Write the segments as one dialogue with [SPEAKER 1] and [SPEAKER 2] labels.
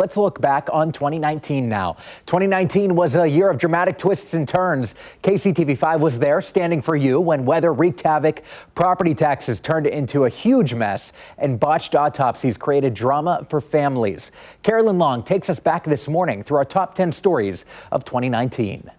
[SPEAKER 1] Let's look back on 2019 now. 2019 was a year of dramatic twists and turns. KCTV5 was there standing for you when weather wreaked havoc, property taxes turned into a huge mess, and botched autopsies created drama for families. Carolyn Long takes us back this morning through our top 10 stories of 2019.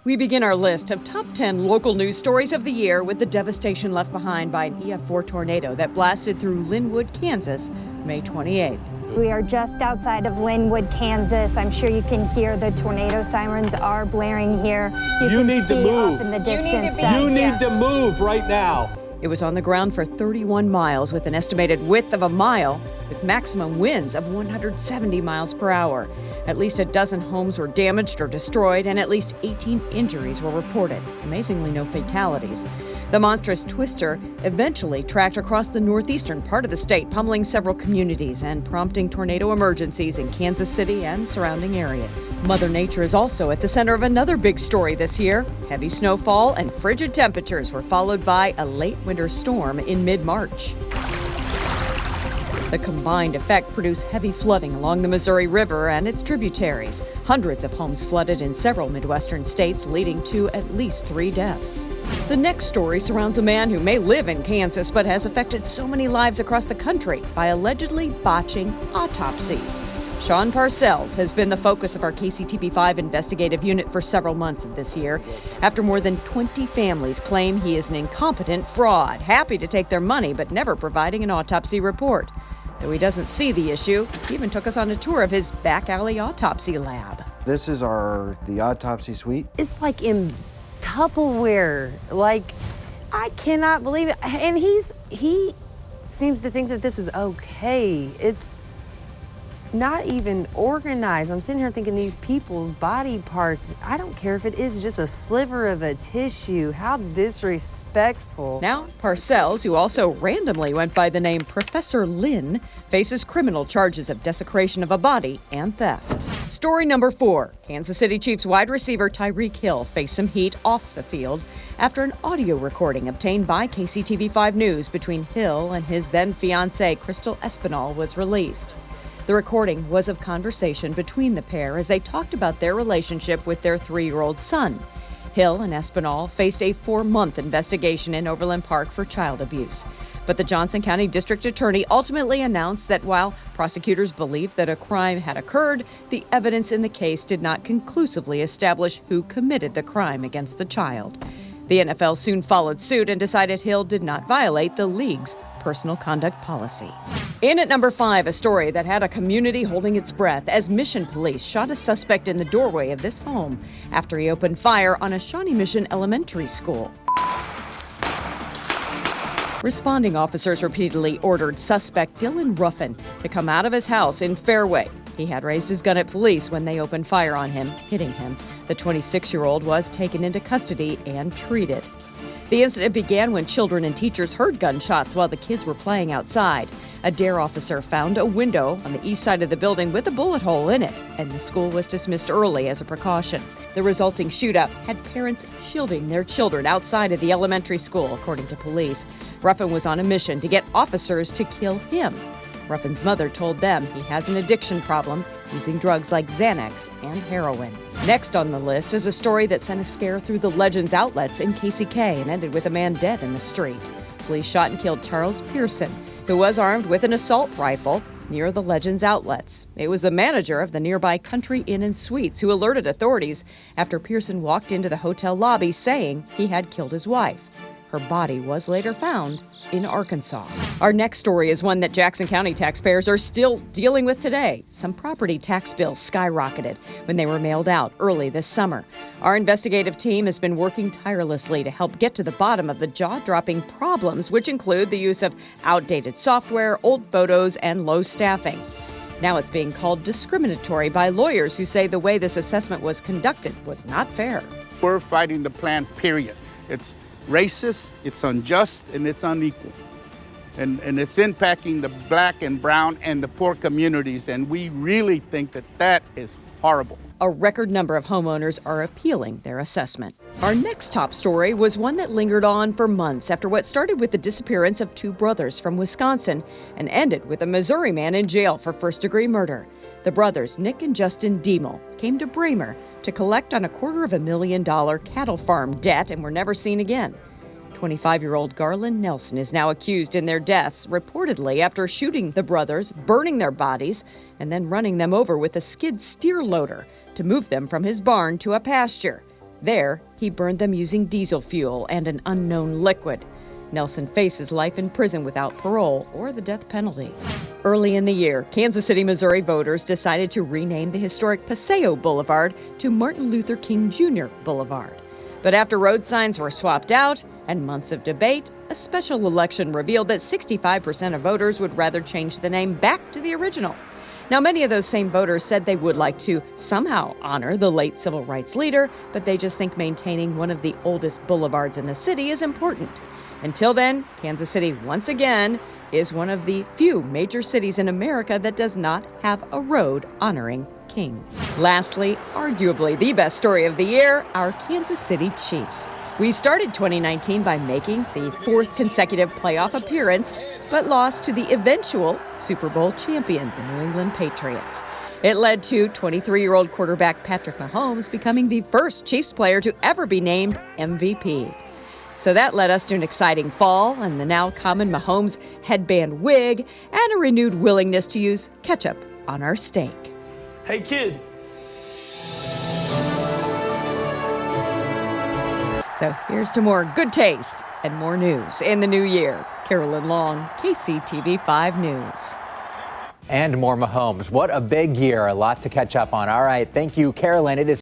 [SPEAKER 2] We begin our list of top 10 local news stories of the year with the devastation left behind by an EF4 tornado that blasted through LINWOOD, Kansas, May 28th.
[SPEAKER 3] We are just outside of LINWOOD, Kansas. I'm sure you can hear the tornado sirens are blaring here.
[SPEAKER 4] You need to move.
[SPEAKER 3] In the distance
[SPEAKER 4] you need to move right now.
[SPEAKER 2] It was on the ground for 31 miles with an estimated width of a mile with maximum winds of 170 miles per hour. At least a dozen homes were damaged or destroyed and at least 18 injuries were reported. Amazingly, no fatalities. The monstrous twister eventually tracked across the northeastern part of the state, pummeling several communities and prompting tornado emergencies in Kansas City and surrounding areas. Mother Nature is also at the center of another big story this year. Heavy snowfall and frigid temperatures were followed by a late winter storm in mid-March. The combined effect produced heavy flooding along the Missouri River and its tributaries. Hundreds of homes flooded in several Midwestern states, leading to at least 3 deaths. The next story surrounds a man who may live in Kansas but has affected so many lives across the country by allegedly botching autopsies. SHAWN PARCELLS has been the focus of our KCTV5 investigative unit for several months of this year, after more than 20 families claim he is an incompetent fraud, happy to take their money but never providing an autopsy report. Though he doesn't see the issue, he even took us on a tour of his back alley autopsy lab.
[SPEAKER 5] This is the autopsy suite.
[SPEAKER 6] It's like in Tupperware. Like, I cannot believe it. And he seems to think that this is okay. It's not even organized. I'm sitting here thinking these people's body parts, I don't care if it is just a sliver of a tissue. How disrespectful.
[SPEAKER 2] Now, Parcells, who also randomly went by the name Professor Lynn, faces criminal charges of desecration of a body and theft. Story number 4. Kansas City Chiefs wide receiver TYREEK Hill faced some heat off the field after an audio recording obtained by KCTV5 News between Hill and his then-fiancée Crystal Espinal was released. The recording was of conversation between the pair as they talked about their relationship with their 3-year-old son. Hill and Espinal faced a 4-month investigation in Overland Park for child abuse. But the Johnson County District Attorney ultimately announced that while prosecutors believed that a crime had occurred, the evidence in the case did not conclusively establish who committed the crime against the child. The NFL soon followed suit and decided Hill did not violate the league's personal conduct policy. In at number 5, a story that had a community holding its breath as Mission police shot a suspect in the doorway of this home after he opened fire on a Shawnee Mission elementary school. Responding officers repeatedly ordered suspect Dylan Ruffin to come out of his house in Fairway. He had raised his gun at police when they opened fire on him, hitting him. The 26-year-old was taken into custody and treated. The incident began when children and teachers heard gunshots while the kids were playing outside. A DARE officer found a window on the east side of the building with a bullet hole in it, and the school was dismissed early as a precaution. The resulting shootout had parents shielding their children outside of the elementary school, according to police. Ruffin was on a mission to get officers to kill him. Ruffin's mother told them he has an addiction problem, using drugs like Xanax and heroin. Next on the list is a story that sent a scare through the Legends outlets in KCK and ended with a man dead in the street. Police shot and killed Charles Pearson, who was armed with an assault rifle near the Legends outlets. It was the manager of the nearby Country Inn and Suites who alerted authorities after Pearson walked into the hotel lobby saying he had killed his wife. Her body was later found in Arkansas. Our next story is one that Jackson County taxpayers are still dealing with today. Some property tax bills skyrocketed when they were mailed out early this summer. Our investigative team has been working tirelessly to help get to the bottom of the jaw-dropping problems, which include the use of outdated software, old photos, and low staffing. Now it's being called discriminatory by lawyers who say the way this assessment was conducted was not fair.
[SPEAKER 7] We're fighting the plan, period. It's racist, it's unjust, and it's unequal. And it's impacting the black and brown and the poor communities, and we really think that that is horrible.
[SPEAKER 2] A record number of homeowners are appealing their assessment. Our next top story was one that lingered on for months after what started with the disappearance of 2 brothers from Wisconsin and ended with a Missouri man in jail for first-degree murder. The brothers, Nick and Justin DIEMEL, came to Bremer to collect on a $250,000 cattle farm debt and were never seen again. 25-year-old Garland Nelson is now accused in their deaths, reportedly after shooting the brothers, burning their bodies, and then running them over with a skid steer loader to move them from his barn to a pasture. There, he burned them using diesel fuel and an unknown liquid. Nelson faces life in prison without parole or the death penalty. Early in the year, Kansas City, Missouri voters decided to rename the historic PASEO Boulevard to Martin Luther King Jr. Boulevard. But after road signs were swapped out and months of debate, a special election revealed that 65% of voters would rather change the name back to the original. Now, many of those same voters said they would like to somehow honor the late civil rights leader, but they just think maintaining one of the oldest boulevards in the city is important. Until then, Kansas City, once again, is one of the few major cities in America that does not have a road honoring King. Lastly, arguably the best story of the year, our Kansas City Chiefs. We started 2019 by making the fourth consecutive playoff appearance, but lost to the eventual Super Bowl champion, the New England Patriots. It led to 23-year-old quarterback Patrick Mahomes becoming the first Chiefs player to ever be named MVP. So that led us to an exciting fall and the now common Mahomes headband wig and a renewed willingness to use ketchup on our steak.
[SPEAKER 8] Hey, kid.
[SPEAKER 2] So here's to more good taste and more news in the new year. Carolyn Long, KCTV5 News.
[SPEAKER 1] And more Mahomes. What a big year. A lot to catch up on. All right. Thank you, Carolyn. It is